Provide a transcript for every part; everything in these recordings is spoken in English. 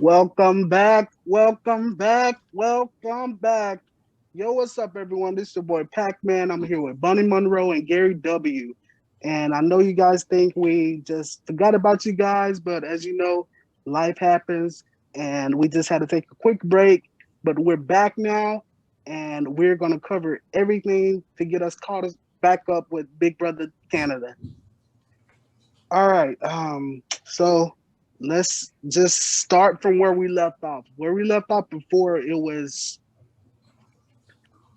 Welcome back. Welcome back. Welcome back. Yo, what's up, everyone? This is your boy Pac Man. I'm here with Bunny Monroe and Gary W. And I know you guys think we just forgot about you guys, but as you know, life happens and we just had to take a quick break. But we're back now and we're going to cover everything to get us caught back up with Big Brother Canada. All right. So let's just start from where we left off. Where we left off before it was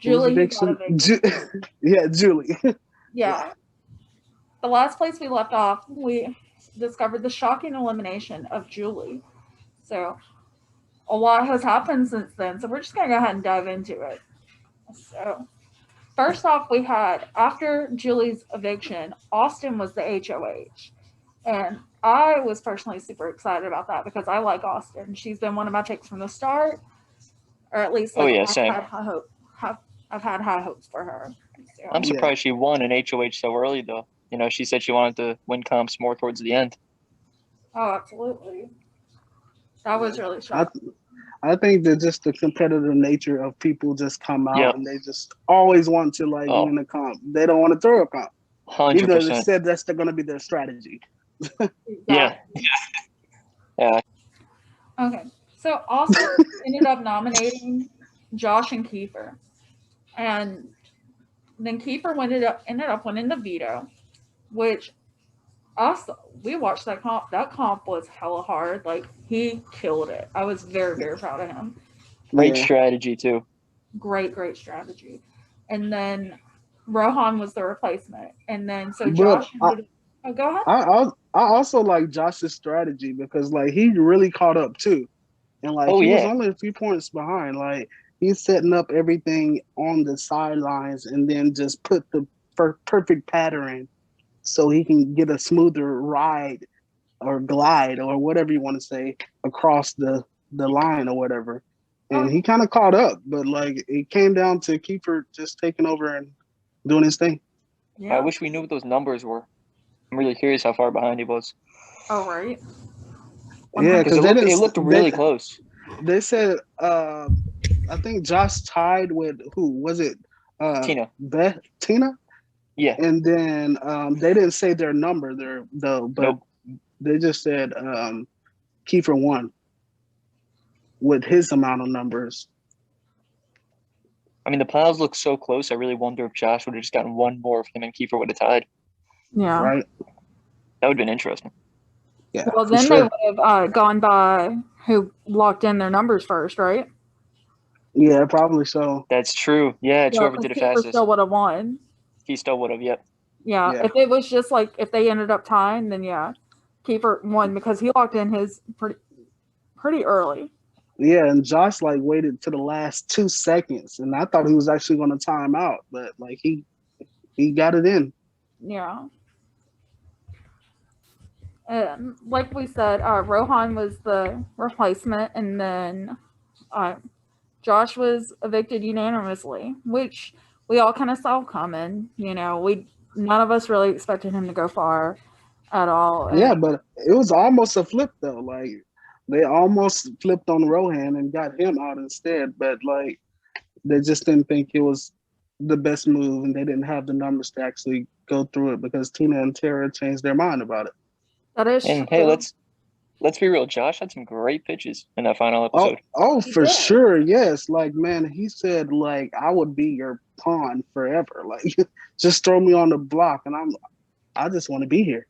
who's Julie, who got eviction? evicted. Yeah, Julie. Yeah. Yeah. The last place we left off, we discovered the shocking elimination of Julie. So, a lot has happened since then. So, we're just going to go ahead and dive into it. So, first off, we had, after Julie's eviction, Austin was the HOH. And I was personally super excited about that because I like Austin. She's been one of my picks from the start, or at least Oh like yeah, I've same. had high hope. I've had high hopes for her. I'm So, Yeah. surprised she won an HOH so early though. She said she wanted to win comps more towards the end. oh, absolutely. That Yeah. was really I shocking. I think that just the competitive nature of people just come out Yep. and they just always want to like Oh, win a comp. They don't want to throw a comp, even though they 100%. said that's going to be their strategy. Yeah. Exactly. Yeah. Okay. So Austin ended up nominating Josh and Kiefer. And then Kiefer ended up winning the veto, which us we watched that comp. That comp was hella hard. Like he killed it. I was very, very proud of him. Great Yeah. strategy too. Great, great strategy. And then Rohan was the replacement. And then so But Josh ended. Oh, go ahead. I also like Josh's strategy because like he really caught up too. And like Oh he was yeah. only a few points behind. Like he's setting up everything on the sidelines and then just put the perfect pattern so he can get a smoother ride or glide or whatever you want to say across the line or whatever. And Oh he kind of caught up, but like it came down to Kiefer just taking over and doing his thing. I yeah. wish we knew what those numbers were. I'm really curious how far behind he was Oh right. One Yeah, hundred. because because it they looked didn't. it looked really close. They said I think Josh tied with who was it? Tina. Beth Tina, Yeah. and then they didn't say their number there though, but Nope. they just said Kiefer won with his amount of numbers, I mean the piles look so close. I really wonder if Josh would have just gotten one more if him and Kiefer would have tied. Yeah. right? That would have been interesting. Yeah, Well, for then they sure. would have gone by who locked in their numbers first, right? Yeah, probably so. That's true. Yeah, it's Yeah, whoever because did it Kiefer still fastest. would have won. He still would have. Yep. Yeah, Yeah, if it was just like if they ended up tying, then yeah, Kiefer won because he locked in his pretty early. yeah, and Josh like waited to the last 2 seconds, and I thought he was actually going to time out, but like he got it in. Yeah, like we said, Rohan was the replacement, and then uh, Josh was evicted unanimously, which we all kind of saw coming. We none of us really expected him to go far at all. Yeah, And but it was almost a flip though. Like they almost flipped on Rohan and got him out instead, but like they just didn't think it was the best move, and they didn't have the numbers to actually go through it because Tina and Tara changed their mind about it. that is And hey, true. let's be real. Josh had some great pitches in that final Oh, episode. oh, He for did. sure, yes. Like, man, he said, like, I would be your pawn forever. Like, just throw me on the block, and I just want to be here.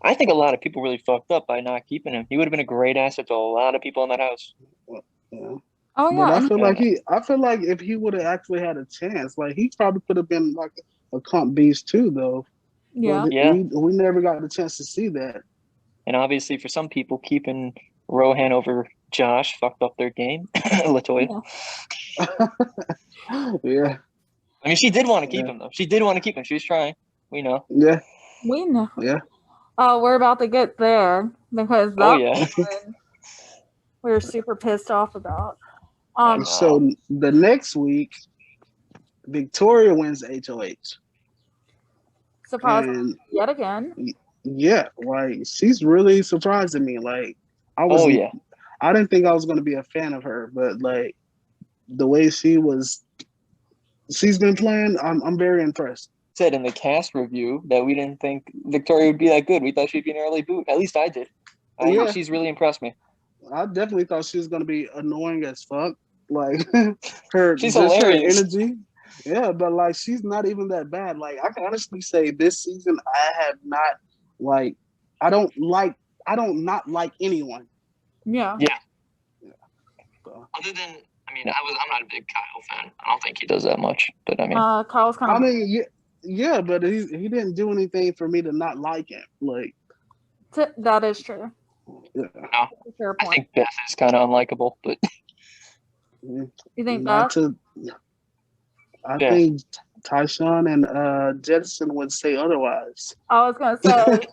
I think a lot of people really fucked up by not keeping him. He would have been a great asset to a lot of people in that house. You know? Oh But yeah, and And I feel like if he would have actually had a chance, like, he probably could have been like a comp beast too, though. But yeah. yeah, we never got the chance to see that. and obviously for some people, keeping Rohan over Josh fucked up their game. Latoya. Yeah, Yeah, I mean, she did want to keep yeah, him though. She did want to keep him. She was trying. We know. yeah, we know. yeah. Oh, we're about to get there because Oh that yeah. one we were super pissed off about. I Um, know. So the next week, Victoria wins HOH, surprising and yet again. yeah, like she's really surprising me. Like I was Oh yeah. I didn't think I was gonna be a fan of her, but like the way she's been playing, I'm very impressed. Said in the cast review that we didn't think Victoria would be that good. We thought she'd be an early boot. At least I did. Yeah. She's really impressed me. I definitely thought she was gonna be annoying as fuck. Like her, She's just her hilarious. energy. Yeah, but like she's not even that bad. Like I can honestly say this season I have not like I don't not like anyone. Yeah. So, Other than, I mean, I'm not a big Kyle fan. I don't think he does that much. But I mean, Kyle's kind of. I mean, yeah, but he didn't do anything for me to not like him. Like That is true. yeah. Fair I point. think Beth is kind of unlikable. But You think Not that? to. I Yeah. think Tyshawn and Jetson would say otherwise. I was gonna say.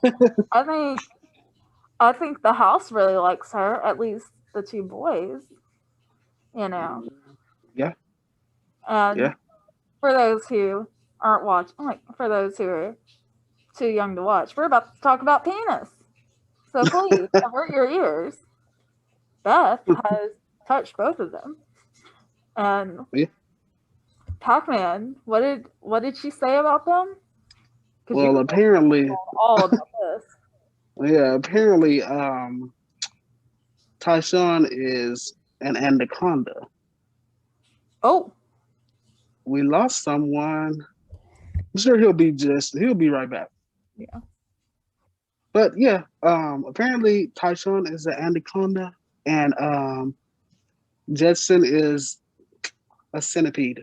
I think the house really likes her. At least the two boys. You know. Yeah. And Yeah. for those who aren't watching, like for those who are too young to watch, we're about to talk about penis. So please avert your ears. Beth has touched both of them. And Yeah. Pac-Man, what did she say about them? Well, apparently, all about this. yeah, apparently, Tyshawn is an anaconda. Oh, We lost someone. I'm sure he'll be right back. Yeah. But yeah, apparently Tyshawn is an anaconda and Jetson is a centipede.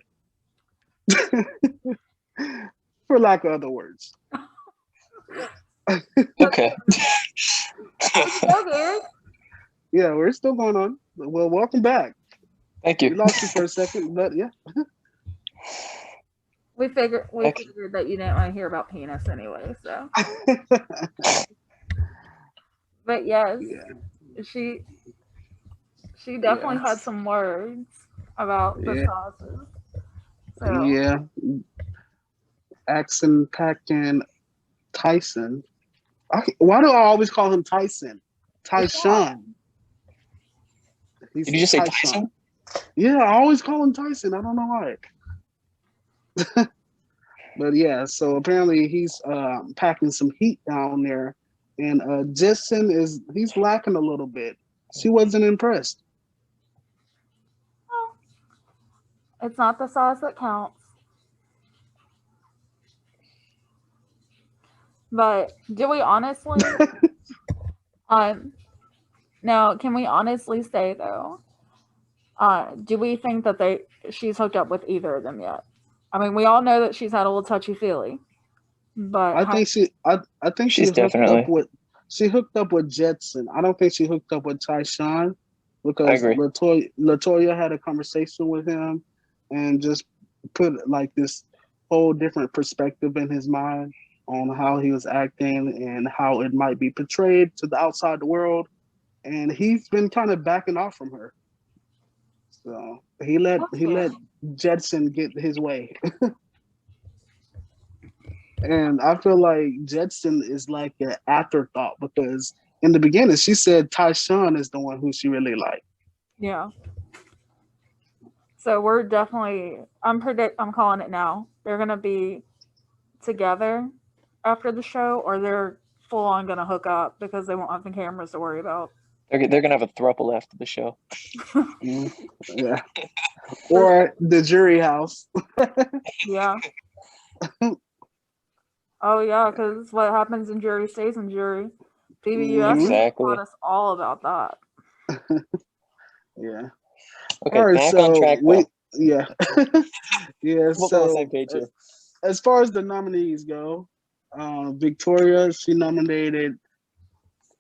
For lack of other words. okay. okay. Yeah, we're still going on. Well, welcome back. Thank We you. lost you for a second, but yeah. We figured that you didn't want to hear about penis anyway, so. But yes, Yeah. she definitely had some words about the sauces. So. Yeah. Axon Packin Tyson. Why do I always call him Tyson? Tyshawn. Did you just say Tyson? Yeah, I always call him Tyson. I don't know why. But yeah, so apparently he's packing some heat down there, and Jetson he's lacking a little bit. She wasn't impressed. Oh, it's not the sauce that counts. But do we honestly? Now, can we honestly say though? Do we think that she's hooked up with either of them yet? I mean, we all know that she's had a little touchy feely, but I think she's definitely she hooked up with Jetson. I don't think she hooked up with Tyshawn because I agree. Latoya had a conversation with him and just put like this whole different perspective in his mind on how he was acting and how it might be portrayed to the outside the world. And he's been kind of backing off from her. So he let Jetson get his way. And I feel like Jetson is like an afterthought because in the beginning she said Tyshawn is the one who she really liked. Yeah. So we're definitely I'm calling it now. They're gonna be together after the show, or they're full on gonna hook up because they won't have the cameras to worry about. They're gonna have a throuple after the show. Yeah. Or the jury house. Yeah. Oh yeah, because what happens in jury stays in jury. PBUS taught us all about that. Yeah. Okay, all right, back so on track. Yeah. Yeah. We'll So on the same page here. As far as the nominees go, Victoria, she nominated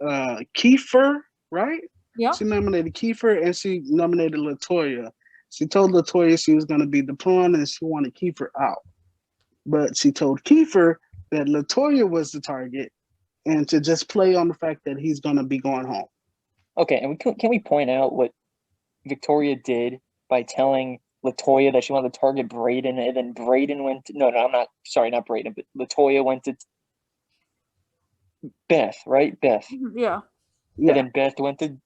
Kiefer, right? Yeah. She nominated Kiefer and she nominated Latoya. She told Latoya she was going to be the pawn and she wanted Kiefer out. But she told Kiefer that Latoya was the target and to just play on the fact that he's going to be going home. Okay, and can we point out what Victoria did by telling Latoya that she wanted to target Brayden, and then Brayden went to, not Brayden, but Latoya went to Beth, right? Beth. Yeah. And then Beth went to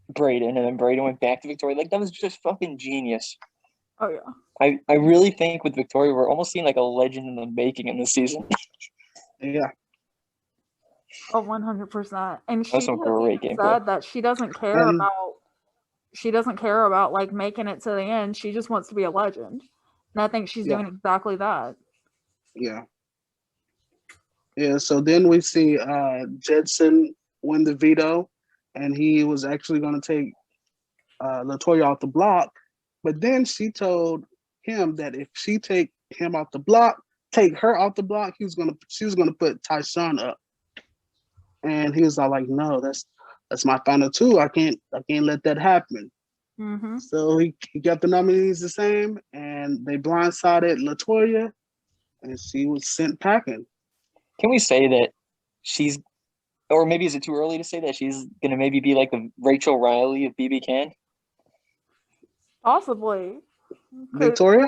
Braden, and then Braden went back to Victoria. Like that was just fucking genius. Oh yeah. I really think with Victoria, we're almost seeing like a legend in the making in this season. Yeah. Oh, 100%. And she That's some has great even gameplay. said that she doesn't care And about like making it to the end. She just wants to be a legend. And I think she's Yeah. doing exactly that. yeah. Yeah. So then we see Jedson win the veto, and he was actually going to take Latoya off the block. But then she told him that if she take him off the block, take her off the block, she was gonna put Tyshawn up. And he was all like, "No, that's my final two. I can't let that happen." Mm-hmm. So he got the nominees the same, and they blindsided Latoya, and she was sent packing. Can we say that she's, or maybe is it too early to say that she's gonna maybe be like the Rachel Riley of BB Can? Possibly. 'Cause- Victoria?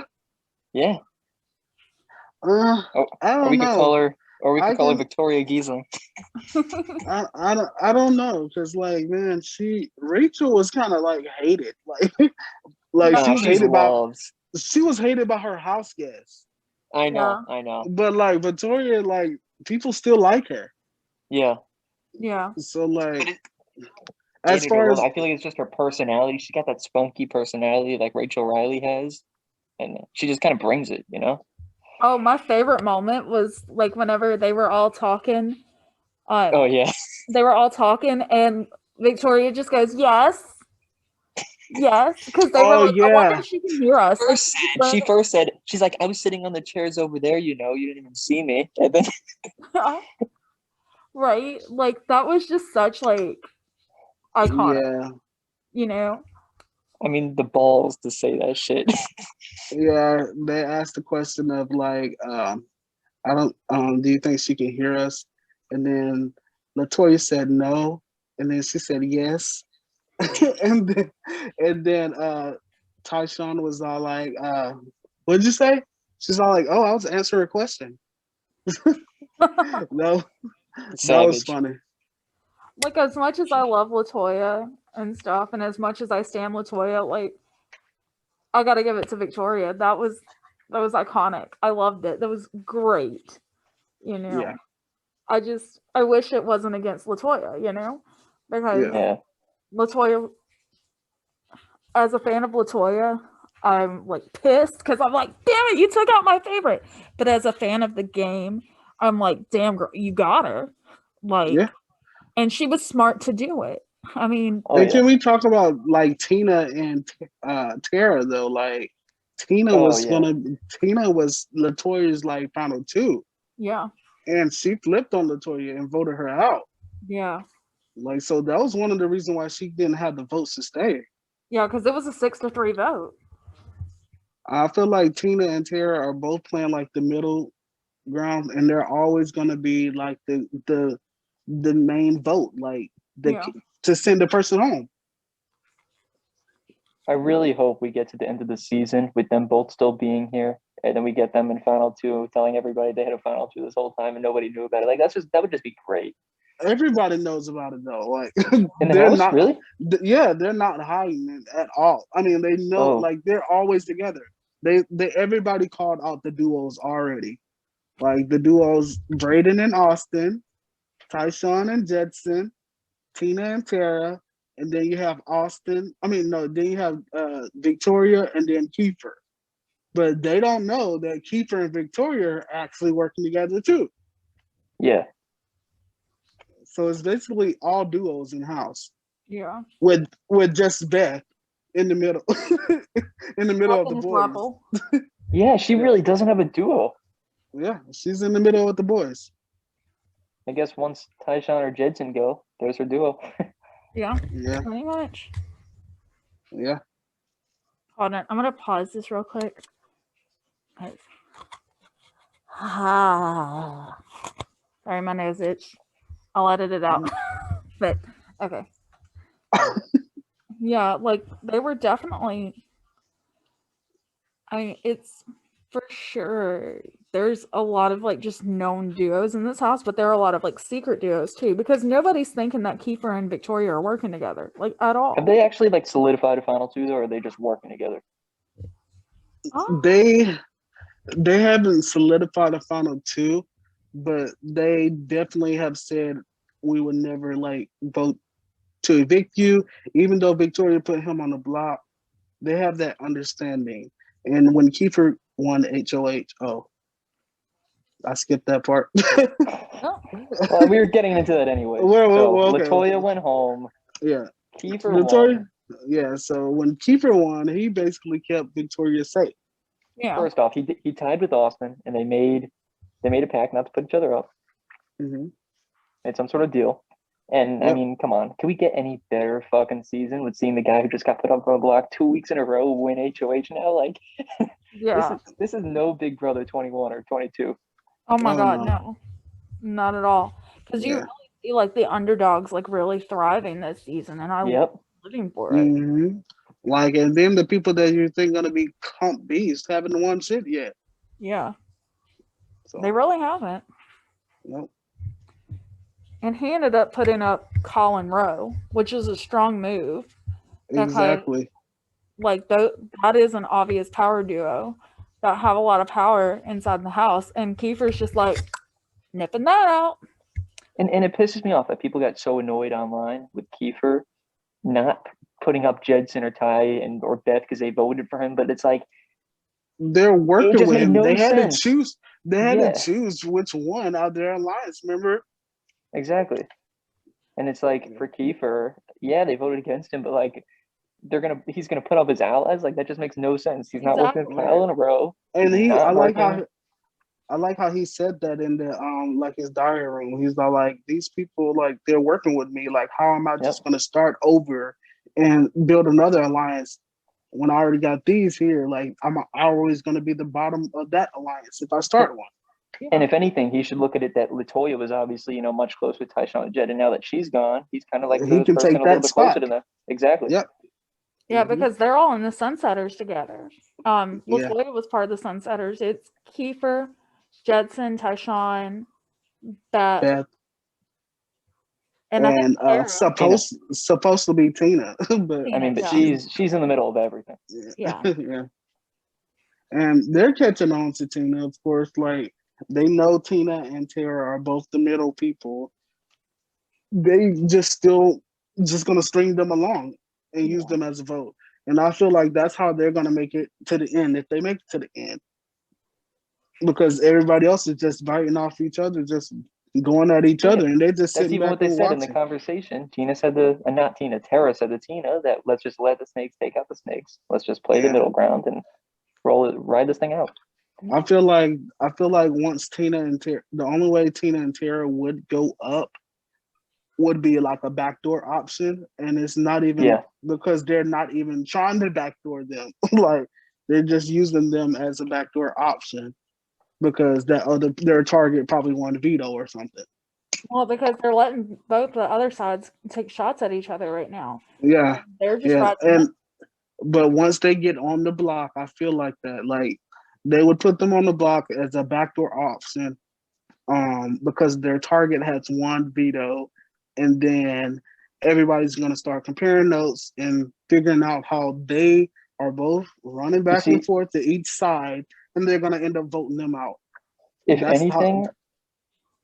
Yeah. I Or don't we could call know. her, or we I could call her can- Victoria Giesling. I don't know, because like, man, Rachel was kind of like hated, like Yeah. she was She's hated by loved. her house guests. I know, Yeah. I know. But like Victoria, like people still like her. Yeah. Yeah. So But like, it, as Gator, far as I feel like it's just her personality. She got that spunky personality like Rachel Riley has, and she just kind of brings it, you know. Oh, my favorite moment was like whenever they were all talking. Oh yeah. They were all talking, and Victoria just goes, "Yes, yes," because they were oh like, "I wonder yeah, if she can hear us." And She first said, she's like, I was sitting on the chairs over there, you know, you didn't even see me. And then right, like that was just such like iconic, yeah, you know. I mean the balls to say that shit. yeah. They asked the question of like, I don't, do you think she can hear us? And then Latoya said no, and then she said yes, and then Tyshawn was all like, "What'd you say?" She's all like, "Oh, I was answering a question." No, that was Savage. funny. Like as much as I love Latoya and stuff, and as much as I stand Latoya, like I gotta give it to Victoria. That was iconic. I loved it. That was great. You know. Yeah, I wish it wasn't against Latoya, you know? Because yeah, Yeah. Latoya, as a fan of Latoya, I'm like pissed because I'm like, damn it, you took out my favorite. But as a fan of the game, I'm like, damn girl, you got her. Like, yeah. and she was smart to do it. I mean, Oh And yeah. can we talk about like Tina and Tara though? Like Tina Oh was yeah. Latoya's like final two, yeah, and she flipped on Latoya and voted her out. yeah, Like so, that was one of the reasons why she didn't have the votes to stay. yeah, because it was a 6-3 vote. I feel like Tina and Tara are both playing like the middle ground, and they're always going to be like the main vote, like Yeah. to send the person home. I really hope we get to the end of the season with them both still being here, and then we get them in final two, telling everybody they had a final two this whole time and nobody knew about it. Like that would just be great. Everybody knows about it though. Like In the they're house, not really? yeah, they're not hiding it at all. I mean, they know, Oh. like they're always together. They everybody called out the duos already. Like the duos Braden and Austin, Tyshawn and Jedson, Tina and Tara, and then you have Austin. I mean, no, then you have Victoria and then Kiefer. But they don't know that Kiefer and Victoria are actually working together too. Yeah. So it's basically all duos in house Yeah. with just Beth in the middle, in the middle of the Nothing is boys. Ruffle. Yeah, she really doesn't have a duo. Yeah, she's in the middle with the boys. I guess once Tyshawn or Jedson go, there's her duo. Yeah, Yeah, pretty much. yeah. Hold on, I'm gonna pause this real quick. Ah, sorry, my nose itch. I'll edit it out. But okay. Yeah, like they were definitely. I mean, it's For sure. There's a lot of like just known duos in this house, but there are a lot of like secret duos too, because nobody's thinking that Kiefer and Victoria are working together, like at all. Have they actually like solidified a final two though, or are they just working together? Oh, They haven't solidified a final two, but they definitely have said we would never like vote to evict you, even though Victoria put him on the block. They have that understanding. And when Kiefer won HOH, oh, I skipped that part. no. Well, we were getting into that anyway. Well, okay. Latoya went home. Yeah, Kiefer Victoria. won. Yeah, so when Kiefer won, he basically kept Victoria safe. Yeah. First off, he tied with Austin, and they made a pact not to put each other up. Mm-hmm. Made some sort of deal. And I Yep. mean, come on, can we get any better fucking season with seeing the guy who just got put up on the block 2 weeks in a row win HOH now? Like, Yeah. this is no Big Brother 21 or 22. Oh my Oh, god, no. no. Not at all. Because you Yeah. really see like the underdogs like really thriving this season, and I was Yep. living for it. Mm-hmm. Like, and then the people that you think gonna be comp beasts haven't won shit yet. Yeah. So They really haven't. nope. And he ended up putting up Colin Rowe, which is a strong move. Because, Exactly. like, that is an obvious power duo that have a lot of power inside the house. And Kiefer's just like nipping that out. And it pisses me off that people got so annoyed online with Kiefer not putting up Jedson or Ty or Beth because they voted for him. But it's like, They're working just with made him. no They had sense. to choose. They had Yeah. to choose which one out of their alliance. Remember? Exactly. And it's like for Kiefer, yeah, they voted against him, but like he's gonna put up his allies. Like that just makes no sense. He's not working with Exactly. Kyle in a row. And He's not working. I like how he said that in the like his diary room. He's not like, these people, like, they're working with me. Like, how am I just gonna start over and build another alliance when I already got these here? Like, I'm always gonna be the bottom of that alliance if I start one. And if anything, he should look at it that Latoya was obviously, much closer with Tyshawn and Jed, and now that she's gone, he's kind of like He the can person take a little that bit closer spot. to them. Exactly. Yep. Yeah, Mhm. because they're all in the Sunsetters together. Yeah. Latoya was part of the Sunsetters. It's Kiefer, Jedson, Tyshawn, Beth, Beth. and I think And Sarah. supposed to be Tina, but I mean, but Yeah. she's in the middle of everything. Yeah. yeah. And they're catching on to Tina, of course. Like, they know Tina and Tara are both the middle people. They just gonna string them along and use them as a vote. And I feel like that's how they're gonna make it to the end, if they make it to the end. Because everybody else is just biting off each other, just going at each other, and they're just That's sitting even back what they and said in the watching. conversation. Tina said Tara said to Tina that let's just let the snakes take out the snakes. Let's just play the Yeah. middle ground and ride this thing out. I feel like once Tina and Tara, the only way Tina and Tara would go up would be like a backdoor option, and it's not even because they're not even trying to backdoor them. Like, they're just using them as a backdoor option because their target probably won veto or something. Well, because they're letting both the other sides take shots at each other right now. Yeah, They're just yeah, rising up. but once they get on the block, I feel like that, like, they would put them on the block as a backdoor option, because their target has one veto, and then everybody's gonna start comparing notes and figuring out how they are both running back and forth to each side, and they're gonna end up voting them out. If anything,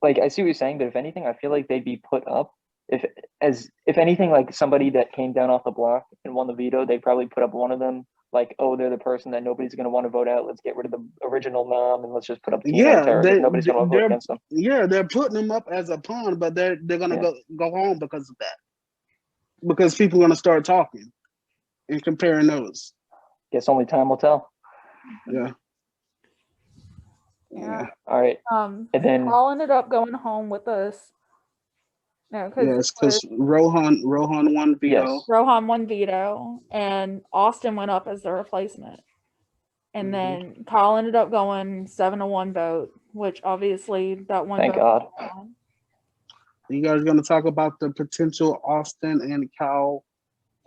like, I see what you're saying, but if anything, I feel like they'd be put up if anything, like somebody that came down off the block and won the veto, they'd probably put up one of them. Like, oh, they're the person that nobody's going to want to vote out. Let's get rid of the original nom and let's just put up Tina and Tara because nobody's going to vote against them. Yeah, they're putting them up as a pawn, but they're going to go home because of that. Because people are going to start talking and comparing notes. Guess only time will tell. Yeah. All right. And then Paul ended up going home with us. No, because Rohan won veto. Yes. Rohan won veto, and Austin went up as the replacement. And then Kyle ended up going 7-1 vote, which obviously that one. Thank God. You guys are going to talk about the potential Austin and Kyle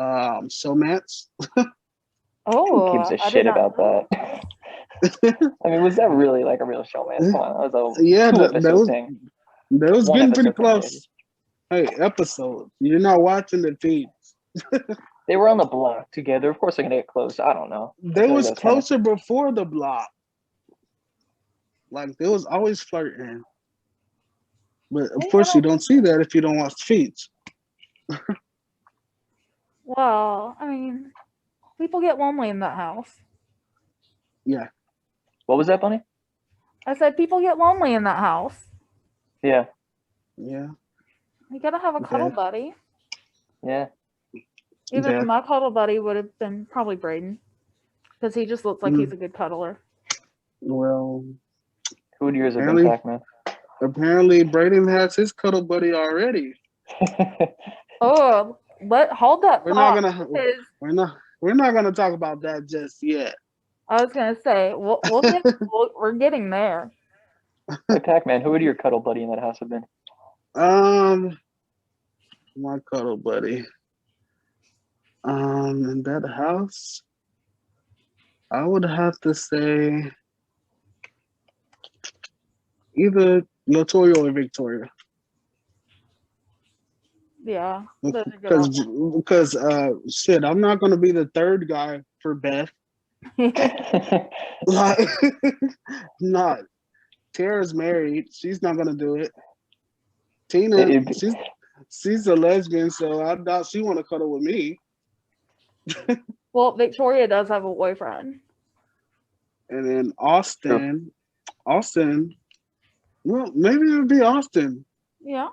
showmance? Who gives a shit about that? I mean, was that really like a real show, man? Come on, that was a Yeah, two that episode was thing. that was One getting pretty episode thing, maybe. close. Hey, episodes. You're not watching the feeds. They were on the block together. Of course, they're gonna get close. I don't know. I They feel like was that kinda- closer before the block. Like they was always flirting. But of Hey, course you don't see that if you don't watch the feeds. Well, I mean, people get lonely in that house. Yeah. What was that, Bunny? I said people get lonely in that house. Yeah, Yeah. You gotta have a cuddle Okay. buddy. yeah. Even Yeah. my cuddle buddy would have been probably Braden, because he just looks like Mm. he's a good cuddler. Well, Who would yours have Apparently- been, Pac-Man? apparently Braden has his cuddle buddy already. Oh, hold that We're not thought. gonna because we're not gonna talk about that just yet. I was gonna say we're getting there. Hey, Pac-Man, who would your cuddle buddy in that house have been? My cuddle buddy. In that house, I would have to say either Latoya or Victoria. Yeah, those are good Because shit, I'm not gonna be the third guy for Beth. options. Like not. Tara's married. She's not gonna do it. Tina, It'd be- she's a lesbian, so I doubt she wanna cuddle with me. Well, Victoria does have a boyfriend. And then Austin, well, maybe it would be Austin. Yeah.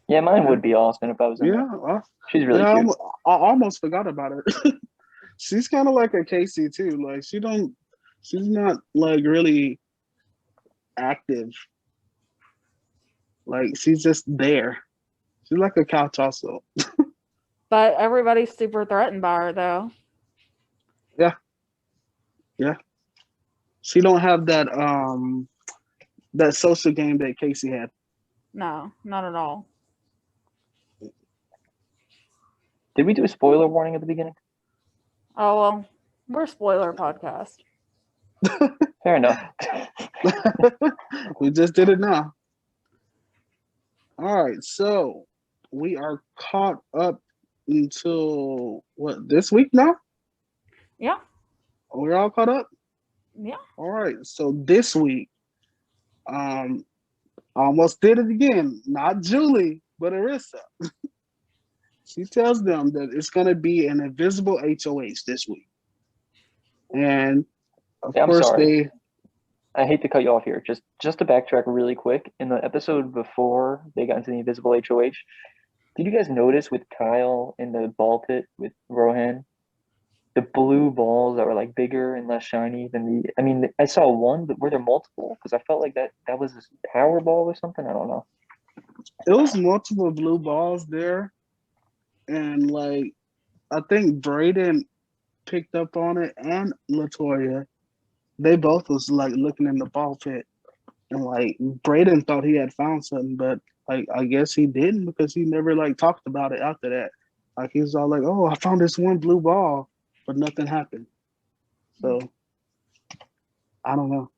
Yeah, mine would be Austin if I was in Yeah, there. She's really yeah, cute. I almost forgot about her. She's kind of like a Casey too. Like she's not like really active. Like she's just there. She's like a couch also. But everybody's super threatened by her though. She don't have that that social game that Casey had. No, not at all. Did we do a spoiler warning at the beginning? Oh well, we're a spoiler podcast. Fair enough. We just did it now. All right, so we are caught up until what, this week now? Yeah. We're all caught up? Yeah. All right, so this week, I almost did it again. Not Julie, but Arissa. She tells them that it's going to be an invisible HOH this week. And of Yeah, I'm course, sorry. I hate to cut you off here. Just to backtrack really quick, in the episode before they got into the invisible HOH, did you guys notice with Kyle in the ball pit with Rohan, the blue balls that were like bigger and less shiny than the? I mean, I saw one, but were there multiple? Because I felt like that was a power ball or something. I don't know. it was multiple blue balls there. And like, I think Braden picked up on it and Latoya. They both was like looking in the ball pit. And like Braden thought he had found something, but like I guess he didn't because he never like talked about it after that. Like he was all like, "Oh, I found this one blue ball," but nothing happened. So I don't know.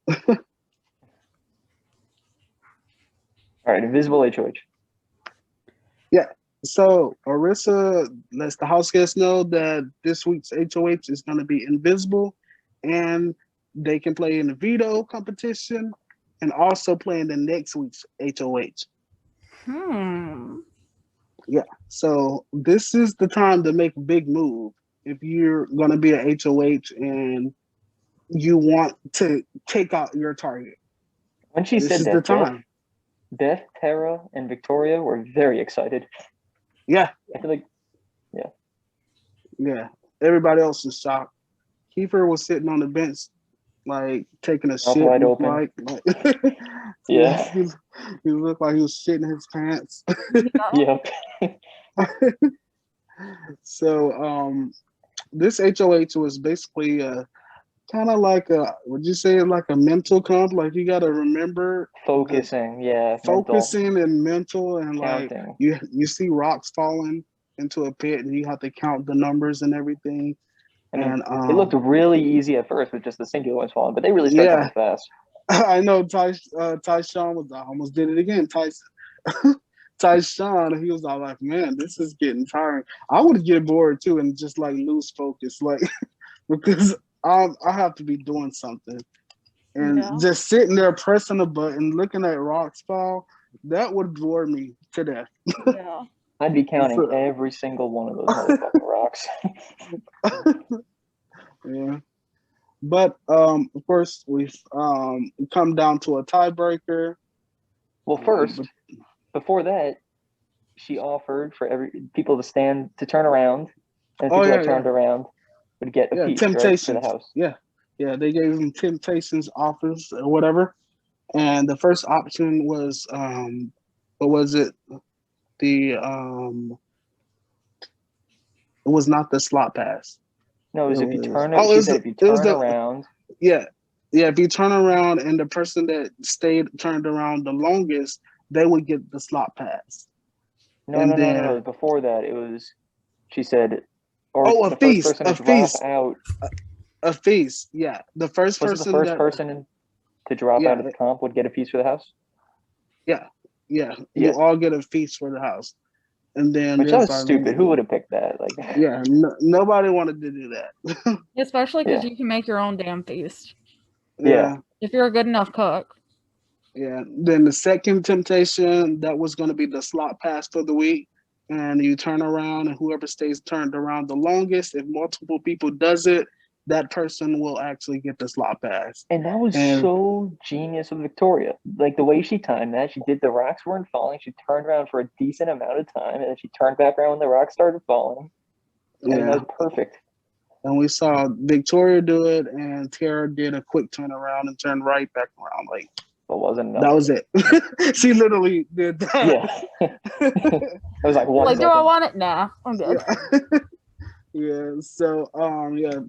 All right, invisible HOH. So Arissa lets the house guests know that this week's HOH is going to be invisible, and they can play in the veto competition, and also play in the next week's HOH. So this is the time to make a big move if you're going to be a HOH and you want to take out your target. When she This said is that, the time. Beth, Tara, and Victoria were very excited. Yeah, I feel like yeah. Everybody else is shocked. Kiefer was sitting on the bench, like taking a Mouth shit. wide looked open. like Yeah. he looked like he was shitting his pants. Yeah. Yep. So this HOH was basically kind of like a, would you say like a mental comp? Like you got to remember Focusing, yeah. focusing and mental, and like Counting. you see rocks falling into a pit and you have to count the numbers and everything. I mean, And it looked really easy at first with just the singular ones falling, but they really start yeah, coming fast. I know Tyshawn was I almost did it again. Tyshawn, he was all like, man, this is getting tiring. I would get bored too and just like lose focus, like because I have to be doing something. And Yeah. just sitting there pressing a button, looking at rocks fall, that would bore me to death. Yeah. I'd be counting So- every single one of those motherfucking rocks. Yeah. But of course we've come down to a tiebreaker. Well, first, before that, she offered for people to turn around, and people that turned around would get a piece, right, for the Temptations. house. Yeah. They gave them Temptations offers or whatever. And the first option was what was it? The it was not the slot pass. No, it was It if you was- turn. oh, it She was said the- if you it was turn the- around. Yeah. If you turn around and the person that turned around the longest, they would get the slot pass. No, and no, no, no. Before that, it was. She said, or Oh, the a feast, first person a to drop feast. out. A feast. Yeah. The first Was it person the first that person to drop Yeah. out of the comp would get a piece for the house? yeah, you Yeah. all get a feast for the house. And then Which that there's was stupid. Who would have picked that? Like, Yeah, nobody wanted to do that. Especially because Yeah. you can make your own damn feast Yeah. if you're a good enough cook. Yeah. Then the second temptation, that was going to be the slot pass for the week. And you turn around and whoever stays turned around the longest, if multiple people does it, that person will actually get the slot pass. And that was And- so genius of Victoria. Like the way she timed that, she did the rocks weren't falling. She turned around for a decent amount of time, and then she turned back around when the rocks started falling. I mean, that was perfect. And we saw Victoria do it, and Tara did a quick turnaround and turned right back around. Like But wasn't enough. that was it. She literally did that. Yeah. That was like one Like, do I second. want it? Nah, I'm good. Yeah. Yeah. So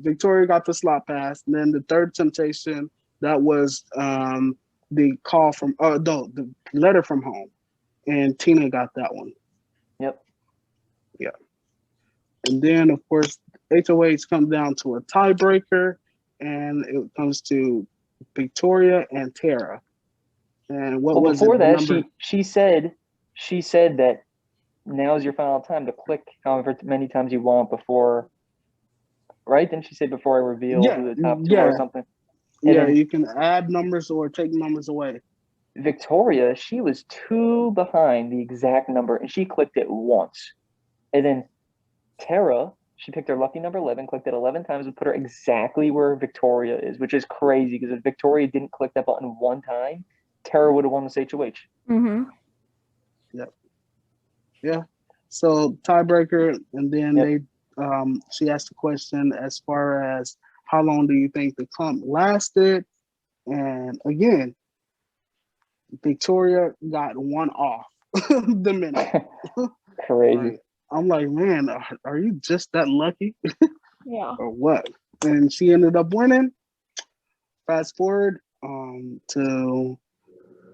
Victoria got the slot pass. And then the third temptation, that was the call from the letter from home. And Tina got that one. Yep. Yeah. And then of course HOH comes down to a tiebreaker, and it comes to Victoria and Tara. And what Well, was before it? The that, number- she said that now is your final time to click however many times you want before, right? Didn't she say before I reveal Yeah, who the top two yeah. are or something? And yeah, then you can add numbers or take numbers away. Victoria, she was 2 behind the exact number, and she clicked it once. And then Tara, she picked her lucky number 11, clicked it 11 times, and put her exactly where Victoria is, which is crazy because if Victoria didn't click that button one time, Tara would have won this HOH. Mm-hmm. Yeah. So tiebreaker, and then Yep. she asked the question as far as how long do you think the comp lasted? And again, Victoria got one off the minute. Crazy. Like, I'm like, man, are you just that lucky Yeah. or what? And she ended up winning. Fast forward to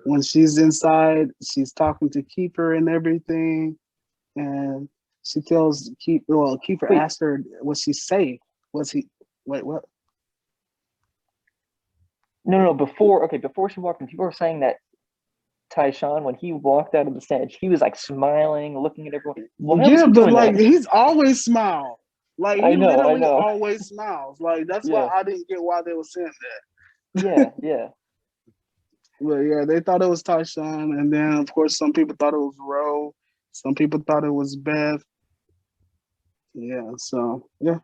when she's inside, she's talking to Keeper and everything, and she tells Keeper Wait. asked her, was she safe? Was he? Wait, what? No, before she walked in, people were saying that Tyshawn, when he walked out of the stage, he was like smiling, looking at everyone. Why was Yeah, he but doing like that? he's always smile. Like I he know. literally always smiles. Like that's why Yeah. I didn't get why they were saying that. Yeah. But yeah, they thought it was Tyshawn, and then of course some people thought it was Ro. Some people thought it was Beth. Yeah, so yeah.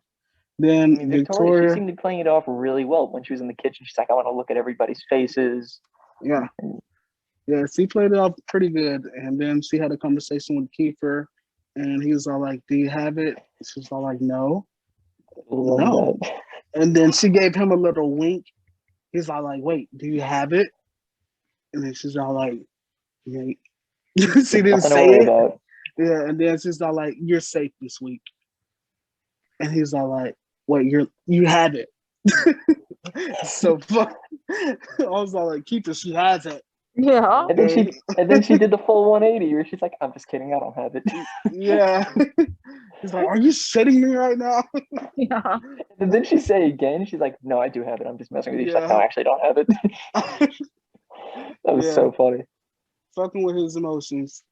Then I mean, Victoria, she seemed to be playing it off really well when she was in the kitchen. She's like, I want to look at everybody's faces. yeah, she played it off pretty good. And then she had a conversation with Kiefer, and he was all like, "Do you have it?" She was all like, "No." Love No. that. And then she gave him a little wink. He's all like, "Wait, do you have it?" And then she's all like, "Yeah." She didn't Nothing to say worry it. about. Yeah, and then she's all like, "You're safe this week." And he's all like, "Wait, you have it." So fuck. I was all like, "Keep it, she has it." Yeah. And then she did the full 180 where she's like, I'm just kidding, I don't have it. Yeah. He's like, "Are you shitting me right now?" Yeah. And then she say again, she's like, "No, I do have it. I'm just messing with you." She's like, "No, Yeah. I actually don't have it." That was Yeah, so funny. fucking with his emotions.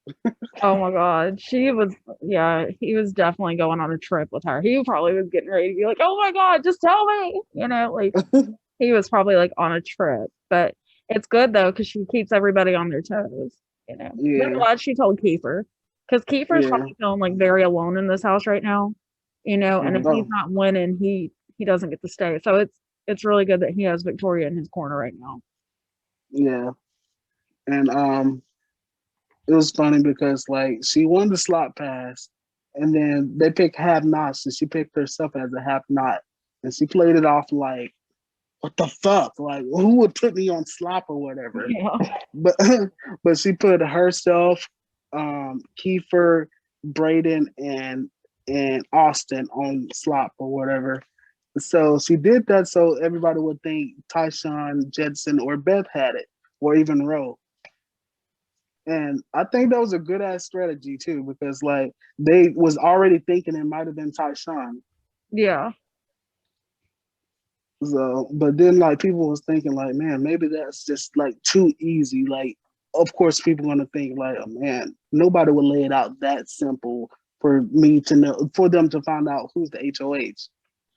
Oh my God. Yeah, he was definitely going on a trip with her. He probably was getting ready to be like, oh my God, just tell me. Like he was probably like on a trip. But it's good though, because she keeps everybody on their toes. I'm Yeah, glad she told Kiefer. Because Kiefer's yeah. probably feeling like very alone in this house right now, and if he's Oh, not winning, he doesn't get to stay. So it's really good that he has Victoria in his corner right now. yeah. And it was funny because like she won the slot pass, and then they picked Have Nots, and she picked herself as a Have Not, and she played it off like, "What the fuck? Like, who would put me on slop or whatever?" Yeah. But but she put herself, Kiefer, Braden, and Austin on slop or whatever. So she did that so everybody would think Tyshawn, Jetson, or Beth had it, or even Roe. And I think that was a good ass strategy too, because like they was already thinking it might have been Tyshawn. Yeah. So, but then like people was thinking like, man, maybe that's just like too easy. Like, of course, people gonna think like, oh man, nobody would lay it out that simple for me to know, for them to find out who's the HOH.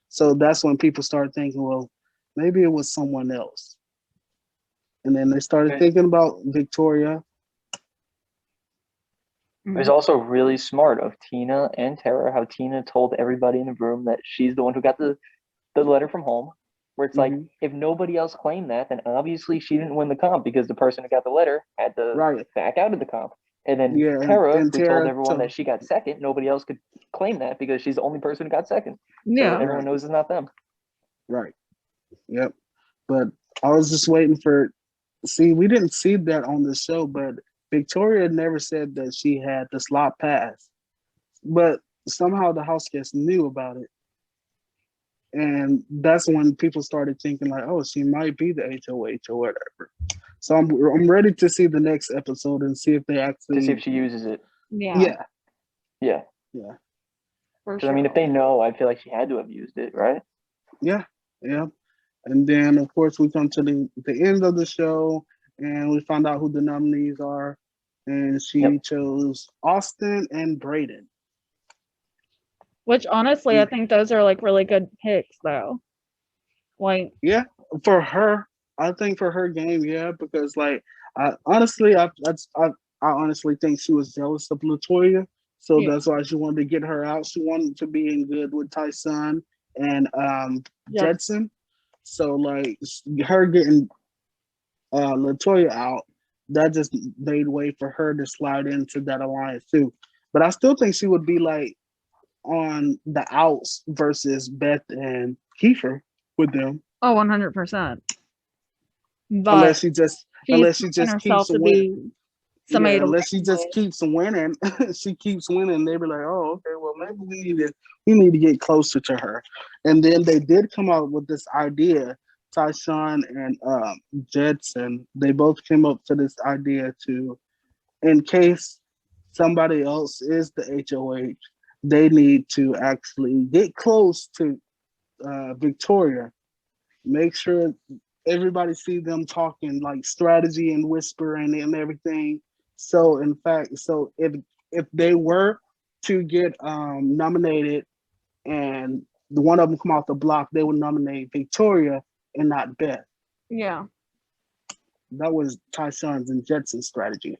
So that's when people started thinking, well, maybe it was someone else. And then they started thinking about Victoria. It was also really smart of Tina and Tara how Tina told everybody in the room that she's the one who got the letter from home. Where it's like, if nobody else claimed that, then obviously she didn't win the comp because the person who got the letter had to back out of the comp. And then Tara, who told everyone that she got second, nobody else could claim that because she's the only person who got second. Yeah. So everyone knows it's not them. Right. Yep. But I was just waiting for, see, we didn't see that on the show, but Victoria never said that she had the slot pass. But somehow the house guests knew about it. And that's when people started thinking like, oh, she might be the HOH or whatever. So I'm ready to see the next episode and see if they actually, to see if she uses it. Yeah. Because I mean, if they know, I feel like she had to have used it, right? Yeah. And then of course we come to the end of the show and we find out who the nominees are, and she chose Austin and Braden. Which honestly, I think those are like really good picks, though. Like, yeah, for her, I think for her game, yeah, because like I honestly think she was jealous of Latoya, so that's why she wanted to get her out. She wanted to be in good with Tyson and Jetson. So like her getting Latoya out, that just made way for her to slide into that alliance too. But I still think she would be like on the outs versus Beth and Kiefer with them. Oh, 100%. But unless she just keeps winning. Unless she just keeps winning, she keeps winning. They be like, oh, okay, well maybe we need to get closer to her. And then they did come out with this idea. Tyshawn and Jetson, they both came up to this idea to, in case somebody else is the HOH, they need to actually get close to Victoria. Make sure everybody see them talking like strategy and whispering and everything. So in fact, so if they were to get nominated and the one of them come off the block, they would nominate Victoria and not Beth. Yeah. That was Tyshawn's and Jetson's strategy.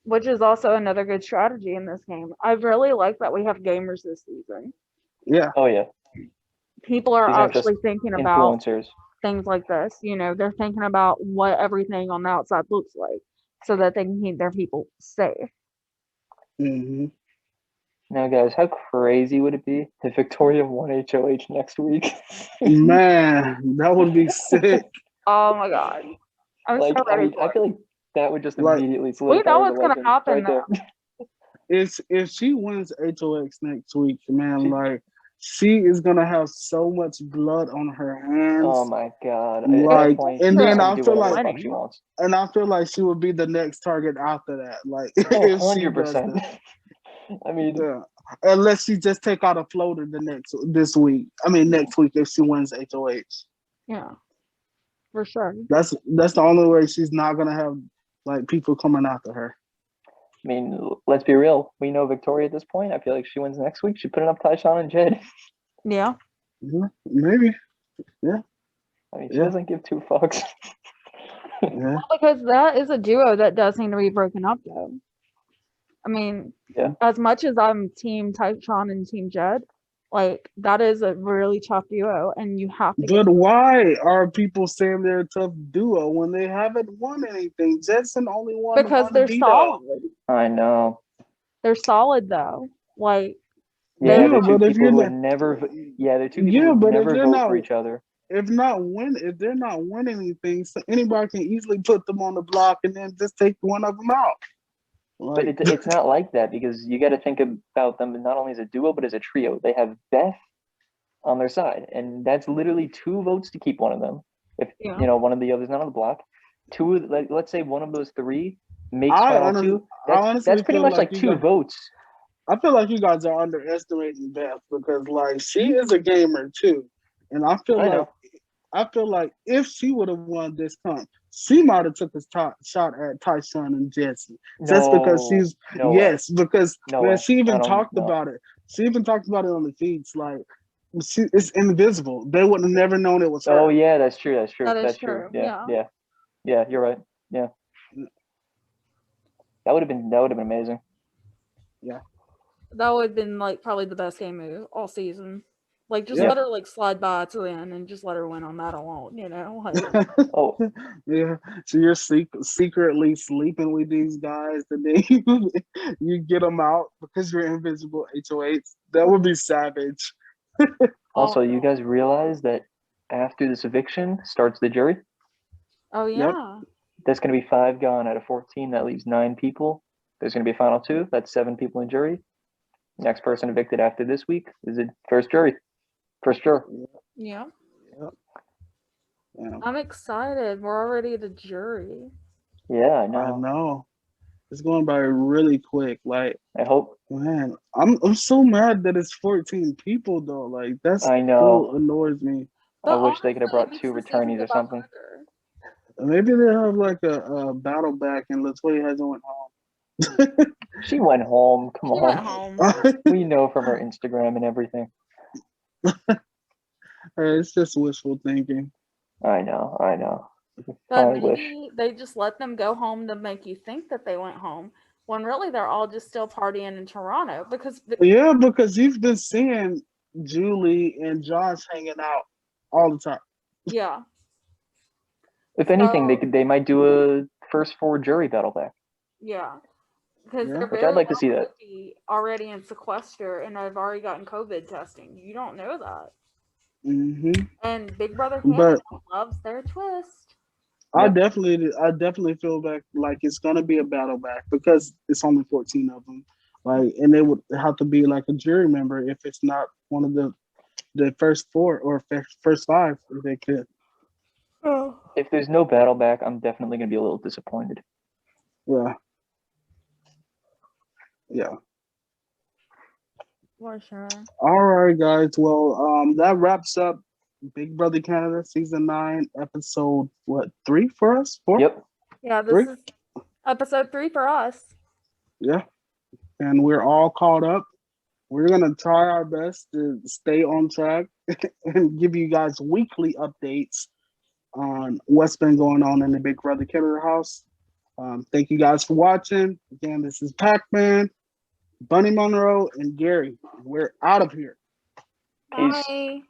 Which is also another good strategy in this game. I really like that we have gamers this season. Yeah. Oh yeah. People are actually thinking about influencers. Things like this. They're thinking about what everything on the outside looks like so that they can keep their people safe. Mm-hmm. Now, guys, how crazy would it be if Victoria won HOH next week? Man, that would be sick. Oh my God. I'm so ready for I feel like that would just Like, immediately we know what's going to happen right now. If she wins HOX next week, man, like she is gonna have so much blood on her hands. Oh my God! Like, and then I feel like she would be the next target after that. Like, 100%. I mean, unless she just take out a floater next week if she wins HOH. Yeah, for sure. That's the only way she's not gonna have like people coming after her. I mean, let's be real. We know Victoria at this point. I feel like she wins next week. She put it up Tyshawn and Jed. Yeah. Yeah, maybe. Yeah. I mean, she doesn't give two fucks. Yeah. Because that is a duo that does need to be broken up, though. I mean, Yeah. as much as I'm team Tyshawn and team Jed, like that is a really tough duo, and you have to. But why are people saying they're a tough duo when they haven't won anything? Jetson only won because one they're veto. solid. I know. They're solid though. Like Yeah, Yeah, they're two but if people who you're would never. They're two people Yeah, who would but if never they're vote not- for each other. if they're not winning anything, so anybody can easily put them on the block and then just take one of them out. But Like, it's not like that because you got to think about them not only as a duo but as a trio. They have Beth on their side, and that's literally 2 votes to keep one of them. If Yeah. one of the others not on the block, let's say one of those 3 makes I final honestly- 2. I honestly That's pretty feel much like like you 2 got- votes. I feel like you guys are underestimating Beth because like she is a gamer too, and I feel like if she would have won this comp, she might have took a shot at Tyshawn and Jetson. Just because she's no way. yes, because No when way. she even I don't talked know. about it. She even talked about it on the feeds. Like it's invisible. They would have never known it was her. Oh yeah, that's true. That's true. That is That's true, Yeah, yeah. yeah. You're right. Yeah. That would have been amazing. that would have been like probably the best game move all season. Like just Yeah. let her like slide by to the end and just let her win on that alone. Like, Oh, Yeah, so you're secretly sleeping with these guys, and then you get them out because you're invisible HOH. That would be savage. also, oh, you guys realize that after this eviction starts the jury. oh yeah. That's going to be 5 gone out of 14. That leaves 9 people. There's going to be a final 2. That's 7 people in jury. Next person evicted after this week is the first juror. Yeah. Yeah, I'm excited. We're already the jury. Yeah, I I know. know. It's going by really quick. Like, I hope. man, I'm so mad that it's 14 people though. Like that's I know. so annoys me. I wish they could have brought Honestly, it 2 makes the season returnees go or by something. quicker. Maybe they have like a battle back and Latoya hasn't went She went home. Come She went on. home. We know from her Instagram and everything. It's just wishful thinking. I know. But I wish. maybe they just let them go home to make you think that they went home when really they're all just still partying in Toronto because Yeah, because you've been seeing Julie and Josh hanging out all the time. yeah. If anything, So- they might do a first 4 jury battle back. Yeah. Because Yeah. they're Which very I'd like to see well that. could be already in sequester and have already gotten COVID testing. You don't know that. hmm And Big Brother But- Canada loves their twist. I Yep. definitely feel like it's gonna be a battle back because it's only 14 of them. Like, and they would have to be like a jury member if it's not one of the first 4 or first 5 if they could. Oh. If there's no battle back, I'm definitely going to be a little disappointed. Yeah. Yeah. For sure. All right, guys. Well, that wraps up Big Brother Canada season 9, episode 3 for us? 4? Yep. Yeah, this 3? is episode 3 for us. Yeah. And we're all caught up. We're gonna try our best to stay on track and give you guys weekly updates on what's been going on in the Big Brother Canada house. Thank you guys for watching. Again, this is Pac-Man, Bunny Monroe, and Gary. We're out of here. Peace. Bye.